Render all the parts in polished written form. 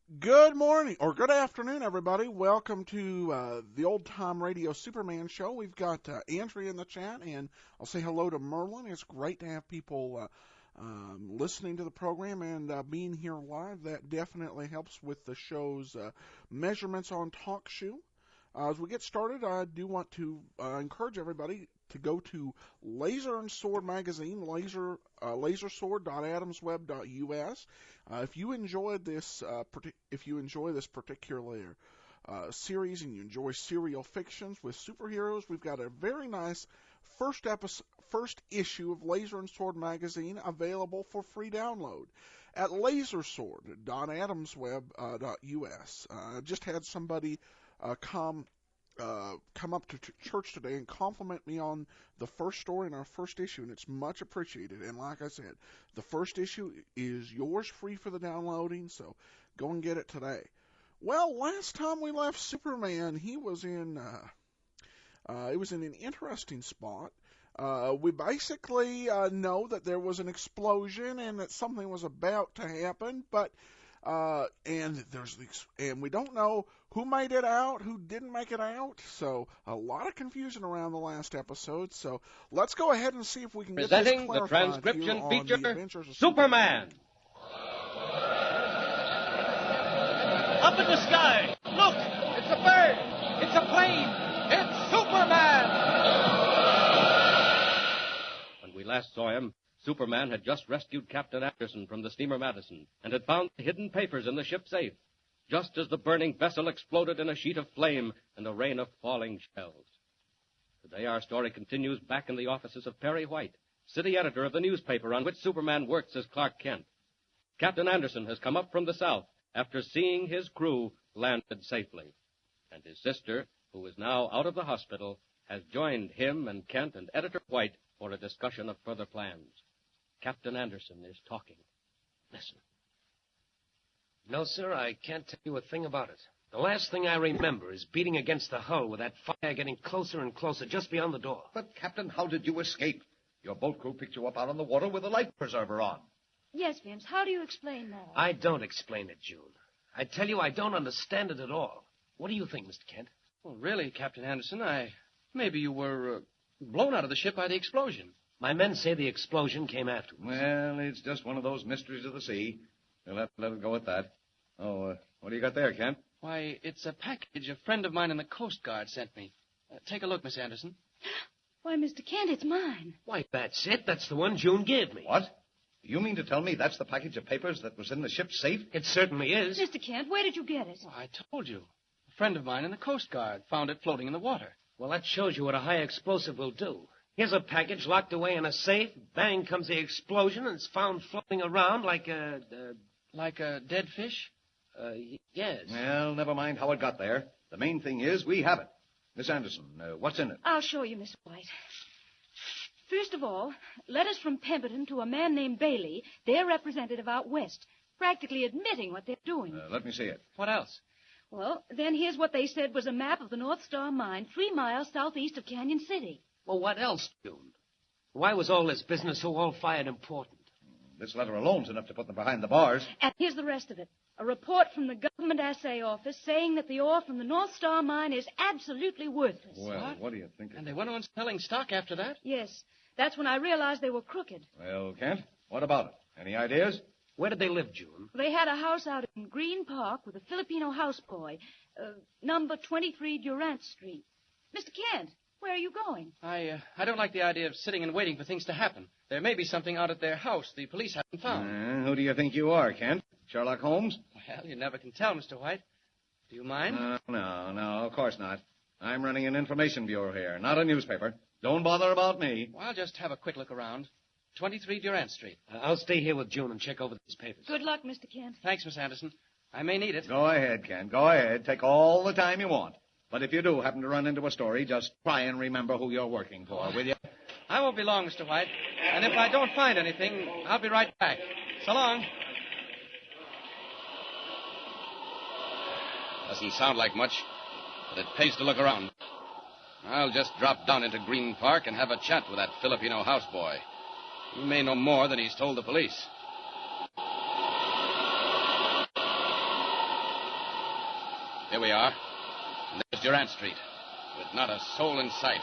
Good morning, or good afternoon, everybody. Welcome to the Old Time Radio Superman show. We've got Andrea in the chat, and I'll say hello to Merlin. It's great to have people listening to the program and being here live. That definitely helps with the show's measurements on TalkShoe. As we get started, I do want to encourage everybody to go to Laser and Sword magazine, lasersword.adamsweb.us. If you enjoy this particular series and you enjoy serial fictions with superheroes, we've got a very nice first issue of Laser and Sword magazine available for free download at lasersword.adamsweb.us. I just had somebody come up to church today and compliment me on the first story in our first issue, and it's much appreciated. And like I said, the first issue is yours free for the downloading, so go and get it today. Well, last time we left Superman, it was in an interesting spot. We basically know that there was an explosion and that something was about to happen, but and we don't know who made it out, who didn't make it out. So a lot of confusion around the last episode. So let's go ahead and see if we can get this clarified. Presenting the transcription here feature, on the Adventures of Superman. Up in the sky! Look! It's a bird! It's a plane! It's Superman! When we last saw him, Superman had just rescued Captain Anderson from the steamer Madison and had found the hidden papers in the ship's safe, just as the burning vessel exploded in a sheet of flame and a rain of falling shells. Today our story continues back in the offices of Perry White, city editor of the newspaper on which Superman works as Clark Kent. Captain Anderson has come up from the south after seeing his crew landed safely, and his sister, who is now out of the hospital, has joined him and Kent and Editor White for a discussion of further plans. Captain Anderson is talking. Listen. No, sir, I can't tell you a thing about it. The last thing I remember is beating against the hull with that fire getting closer and closer just beyond the door. But, Captain, how did you escape? Your boat crew picked you up out on the water with a life preserver on. Yes, Vims, how do you explain that? I don't explain it, June. I tell you, I don't understand it at all. What do you think, Mr. Kent? Well, really, Captain Anderson, maybe you were blown out of the ship by the explosion. My men say the explosion came afterwards. Well, it's just one of those mysteries of the sea. We'll have to let it go at that. Oh, what do you got there, Kent? Why, it's a package a friend of mine in the Coast Guard sent me. Take a look, Miss Anderson. Why, Mr. Kent, it's mine. Why, that's it. That's the one June gave me. What? You mean to tell me that's the package of papers that was in the ship's safe? It certainly is. Mr. Kent, where did you get it? Well, I told you. A friend of mine in the Coast Guard found it floating in the water. Well, that shows you what a high explosive will do. Here's a package locked away in a safe. Bang comes the explosion, and it's found floating around like a... Like a dead fish? Yes. Well, never mind how it got there. The main thing is we have it. Miss Anderson, what's in it? I'll show you, Miss White. First of all, letters from Pemberton to a man named Bailey, their representative out west, practically admitting what they're doing. Let me see it. What else? Well, then here's what they said was a map of the North Star Mine 3 miles southeast of Canyon City. Well, what else, June? Why was all this business so all-fired important? This letter alone's enough to put them behind the bars. And here's the rest of it. A report from the Government Assay Office saying that the ore from the North Star Mine is absolutely worthless. Well, what do you think? And they went on selling stock after that? Yes. That's when I realized they were crooked. Well, Kent, what about it? Any ideas? Where did they live, June? They had a house out in Green Park with a Filipino houseboy, number 23 Durant Street. Mr. Kent, where are you going? I don't like the idea of sitting and waiting for things to happen. There may be something out at their house the police haven't found. Who do you think you are, Kent? Sherlock Holmes? Well, you never can tell, Mr. White. Do you mind? No, of course not. I'm running an information bureau here, not a newspaper. Don't bother about me. Well, I'll just have a quick look around. 23 Durant Street. I'll stay here with June and check over these papers. Good luck, Mr. Kent. Thanks, Miss Anderson. I may need it. Go ahead, Kent. Go ahead. Take all the time you want. But if you do happen to run into a story, just try and remember who you're working for, will you? I won't be long, Mr. White. And if I don't find anything, I'll be right back. So long. Doesn't sound like much, but it pays to look around. I'll just drop down into Green Park and have a chat with that Filipino houseboy. He may know more than he's told the police. Here we are. And there's Durant Street, with not a soul in sight.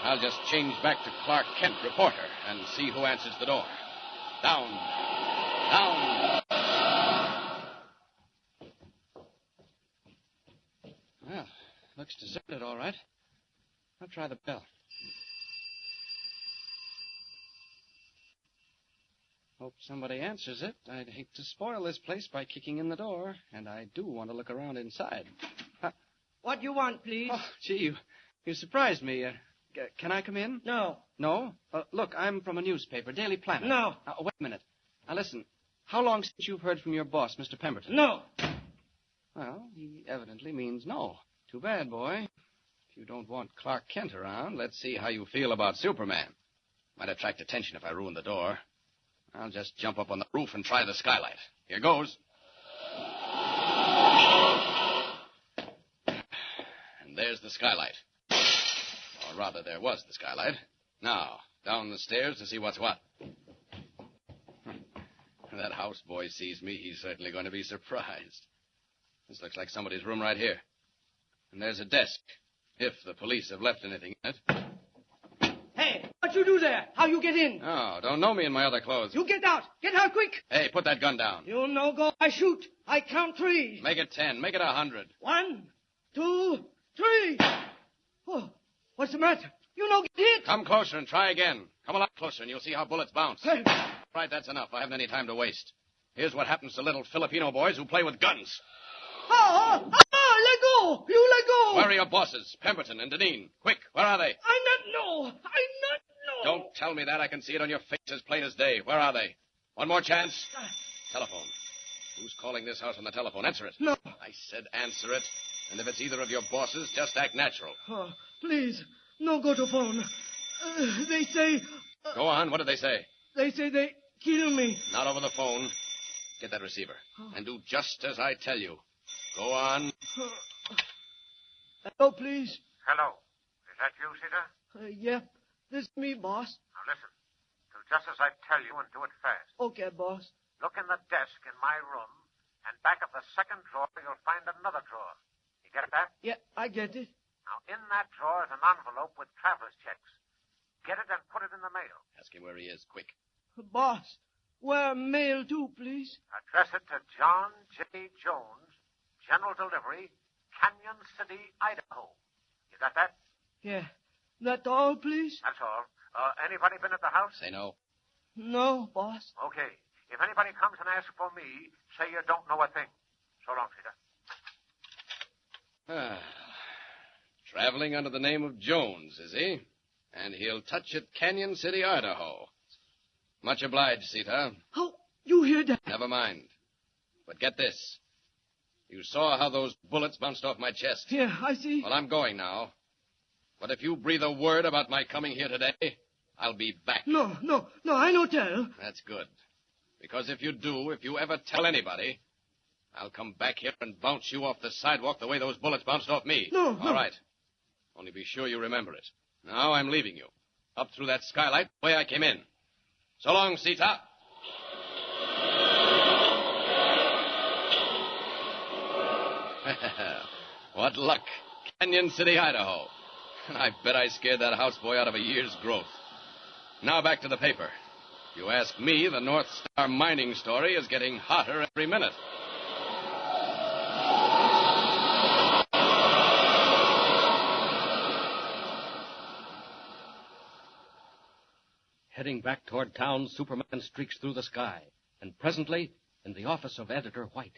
I'll just change back to Clark Kent, reporter, and see who answers the door. Down. Down. Well, looks deserted, all right. I'll try the bell. Hope somebody answers it. I'd hate to spoil this place by kicking in the door, and I do want to look around inside. What you want, please? Oh, gee, you surprised me. Can I come in? No. No? Look, I'm from a newspaper, Daily Planet. No. Wait a minute. Now, listen. How long since you've heard from your boss, Mr. Pemberton? No. Well, he evidently means no. Too bad, boy. If you don't want Clark Kent around, Let's see how you feel about Superman. Might attract attention if I ruin the door. I'll just jump up on the roof and try the skylight. Here goes. And there's the skylight. Or rather, there was the skylight. Now, down the stairs to see what's what. When that houseboy sees me, he's certainly going to be surprised. This looks like somebody's room right here. And there's a desk, if the police have left anything in it. Hey, what you do there? How you get in? Oh, don't know me in my other clothes. You get out. Get out quick. Hey, put that gun down. You no go. I shoot. I count 3. Make it 10. Make it 100. 1, 2, 3. Oh, what's the matter? You no get hit. Come closer and try again. Come a lot closer and you'll see how bullets bounce. Hey. Right, that's enough. I haven't any time to waste. Here's what happens to little Filipino boys who play with guns. Let go. You let go. Where are your bosses, Pemberton and Deneen? Quick, where are they? I not know. Don't tell me that. I can see it on your face as plain as day. Where are they? One more chance. Telephone. Who's calling this house on the telephone? Answer it. No. I said answer it. And if it's either of your bosses, just act natural. Oh, please, no go to phone. They say... Go on. What did they say? They say they kill me. Not over the phone. Get that receiver. And do just as I tell you. Go on. Hello, please. Hello. Is that you, Sita? Yeah, this is me, boss. Now listen. Do just as I tell you and do it fast. Okay, boss. Look in the desk in my room, and back of the second drawer you'll find another drawer. You get that? Yeah, I get it. Now in that drawer is an envelope with traveler's checks. Get it and put it in the mail. Ask him where he is, quick. Boss, where mail to, please? Address it to John J. Jones, General Delivery, Canyon City, Idaho. You got that? Yeah. That all, please? That's all. Anybody been at the house? Say no. No, boss. Okay. If anybody comes and asks for me, say you don't know a thing. So long, Peter. Traveling under the name of Jones, is he? And he'll touch at Canyon City, Idaho. Much obliged, Sita. How you hear that? Never mind. But get this. You saw how those bullets bounced off my chest. Yeah, I see. Well, I'm going now. But if you breathe a word about my coming here today, I'll be back. No, I no tell. That's good. Because if you do, if you ever tell anybody, I'll come back here and bounce you off the sidewalk the way those bullets bounced off me. No. All right. Only be sure you remember it. Now I'm leaving you. Up through that skylight, the way I came in. So long, Sita. What luck. Canyon City, Idaho. I bet I scared that houseboy out of a year's growth. Now back to the paper. If you ask me, the North Star mining story is getting hotter every minute. Heading back toward town, Superman streaks through the sky, and presently, in the office of Editor White.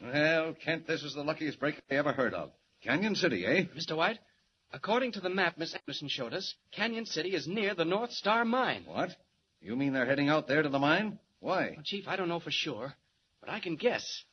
Well, Kent, this is the luckiest break I ever heard of. Canyon City, eh? Mr. White, according to the map Miss Anderson showed us, Canyon City is near the North Star Mine. What? You mean they're heading out there to the mine? Why? Well, Chief, I don't know for sure, but I can guess.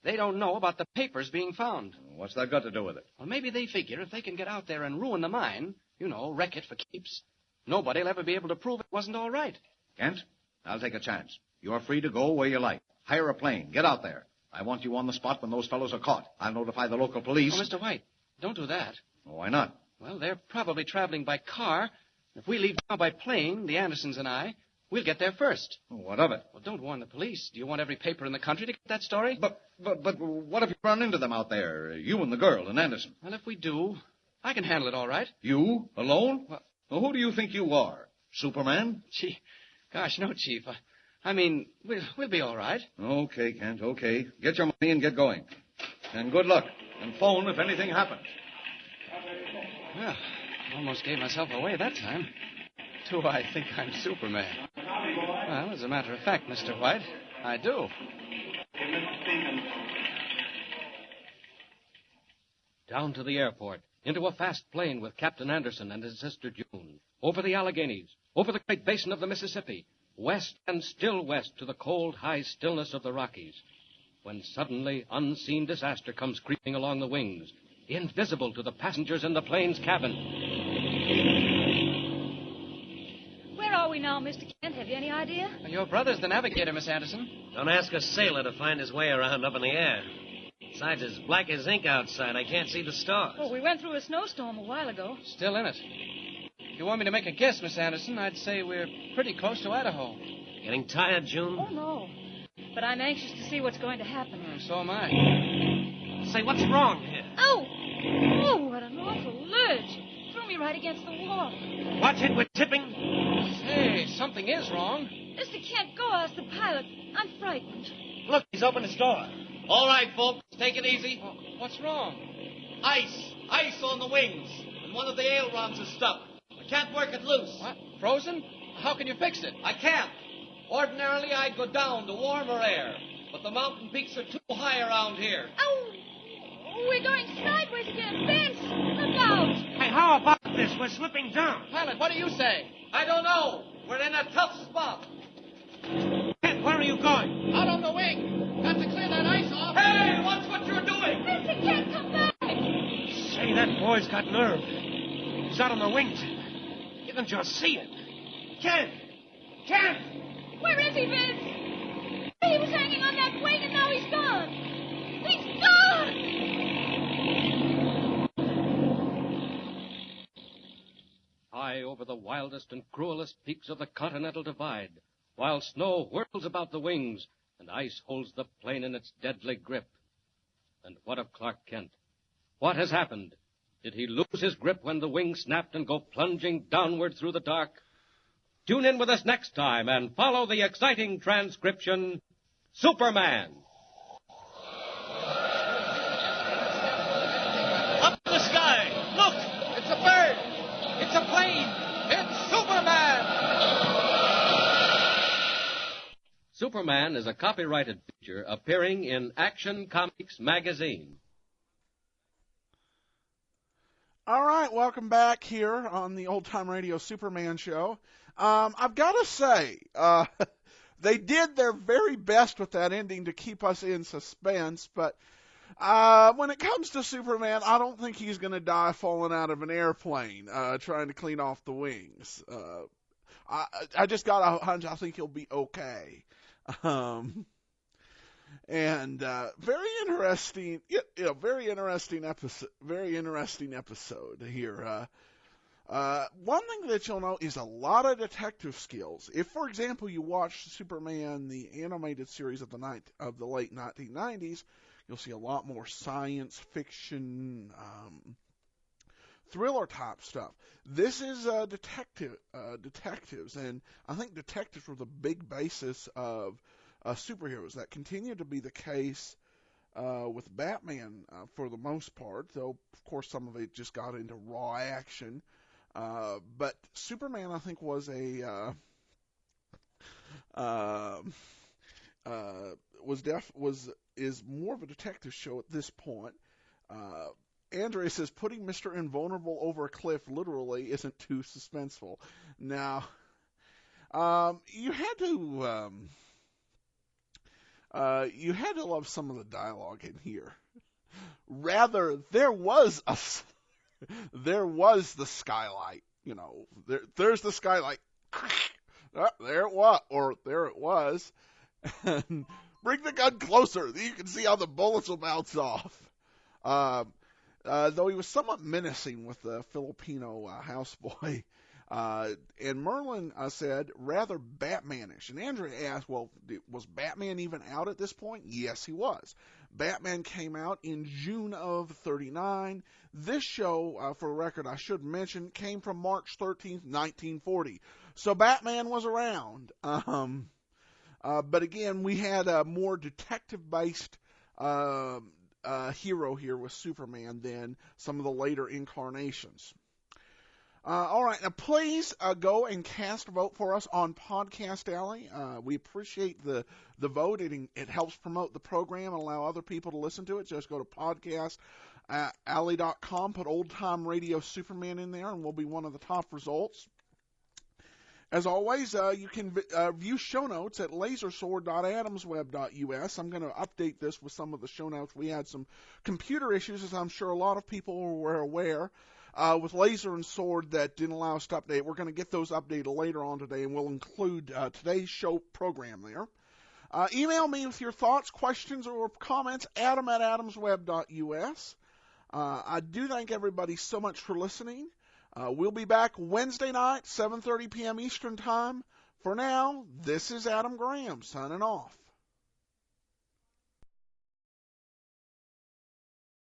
They don't know about the papers being found. What's that got to do with it? Well, maybe they figure if they can get out there and ruin the mine, wreck it for keeps, nobody'll ever be able to prove it wasn't all right. Kent, I'll take a chance. You're free to go where you like. Hire a plane. Get out there. I want you on the spot when those fellows are caught. I'll notify the local police. Oh, Mr. White, don't do that. Why not? Well, they're probably traveling by car. If we leave now by plane, the Andersons and I, We'll get there first. What of it? Well, don't warn the police. Do you want every paper in the country to get that story? But what if you run into them out there? You and the girl and Anderson. Well, if we do, I can handle it all right. You? Alone? Well, Who do you think you are? Superman? Gosh, no, Chief. I mean, we'll be all right. Okay, Kent, okay. Get your money and get going. And good luck. And phone if anything happens. Well, almost gave myself away that time. Do I think I'm Superman? Well, as a matter of fact, Mr. White, I do. Down to the airport, into a fast plane with Captain Anderson and his sister June, over the Alleghenies, over the great basin of the Mississippi, west and still west to the cold, high stillness of the Rockies, when suddenly unseen disaster comes creeping along the wings, invisible to the passengers in the plane's cabin. Where are we now, Mr. Kent? Have you any idea? Your brother's the navigator, Miss Anderson. Don't ask a sailor to find his way around up in the air. Besides, it's black as ink outside. I can't see the stars. Well, we went through a snowstorm a while ago. Still in it. If you want me to make a guess, Miss Anderson, I'd say we're pretty close to Idaho. Getting tired, June? Oh, no. But I'm anxious to see what's going to happen. So am I. Say, what's wrong here? Oh! Oh, what an awful lurch. Threw me right against the wall. Watch it, we're tipping. Hey, something is wrong. Mr. Kent, go ask the pilot. I'm frightened. Look, he's opened his door. All right, folks, take it easy. Oh, what's wrong? Ice on the wings. And one of the ailerons is stuck. I can't work it loose. What? Frozen? How can you fix it? I can't. Ordinarily, I'd go down to warmer air. But the mountain peaks are too high around here. Oh! We're going sideways again. Vince, look out! Hey, how about this? We're slipping down. Pilot, what do you say? I don't know. We're in a tough spot. Kent, where are you going? Out on the wing. Got to clear that ice off. Hey, watch what you're doing. Mr. Kent, come back! Say, that boy's got nerve. He's out on the wings. You can just see it. Kent! Kent! Where is he, Vince? He was hanging on that wing and now he's gone. He's gone! High over the wildest and cruelest peaks of the Continental Divide, while snow whirls about the wings and ice holds the plane in its deadly grip. And what of Clark Kent? What has happened? Did he lose his grip when the wings snapped and go plunging downward through the dark? Tune in with us next time and follow the exciting transcription, Superman. Up in the sky. Look, it's a bird. It's a plane. It's Superman. Superman is a copyrighted feature appearing in Action Comics magazine. All right, welcome back here on the Old Time Radio Superman show. I've got to say, they did their very best with that ending to keep us in suspense, but when it comes to Superman, I don't think he's going to die falling out of an airplane trying to clean off the wings. I just got a hunch I think he'll be okay. And very interesting episode here. One thing that you'll know is a lot of detective skills. If, for example, you watch Superman, the animated series of the late 1990s, you'll see a lot more science fiction, thriller type stuff. This is detectives, and I think detectives were the big basis of superheroes. That continued to be the case with Batman for the most part, though of course some of it just got into raw action. But Superman, I think, is more of a detective show at this point. Andrea says putting Mr. Invulnerable over a cliff literally isn't too suspenseful. Now, you had to love some of the dialogue in here. Rather, there was the skylight. You know, there's the skylight. There it was. And bring the gun closer. You can see how the bullets will bounce off. Though he was somewhat menacing with the Filipino houseboy, And Merlin said, rather Batmanish. And Andrea asked, well, was Batman even out at this point? Yes, he was. Batman came out in June of 39. This show, for the record, I should mention, came from March 13th, 1940. So Batman was around. But again, we had a more detective-based hero here with Superman than some of the later incarnations. All right, now please go and cast a vote for us on Podcast Alley. We appreciate the vote. It helps promote the program and allow other people to listen to it. Just go to podcastalley.com, put Old Time Radio Superman in there, and we'll be one of the top results. As always, you can view show notes at lasersword.adamsweb.us. I'm going to update this with some of the show notes. We had some computer issues, as I'm sure a lot of people were aware, with Laser and Sword that didn't allow us to update. We're going to get those updated later on today, and we'll include today's show program there. Email me with your thoughts, questions, or comments, adam@adamsweb.us. I do thank everybody so much for listening. We'll be back Wednesday night, 7:30 p.m. Eastern Time. For now, this is Adam Graham signing off.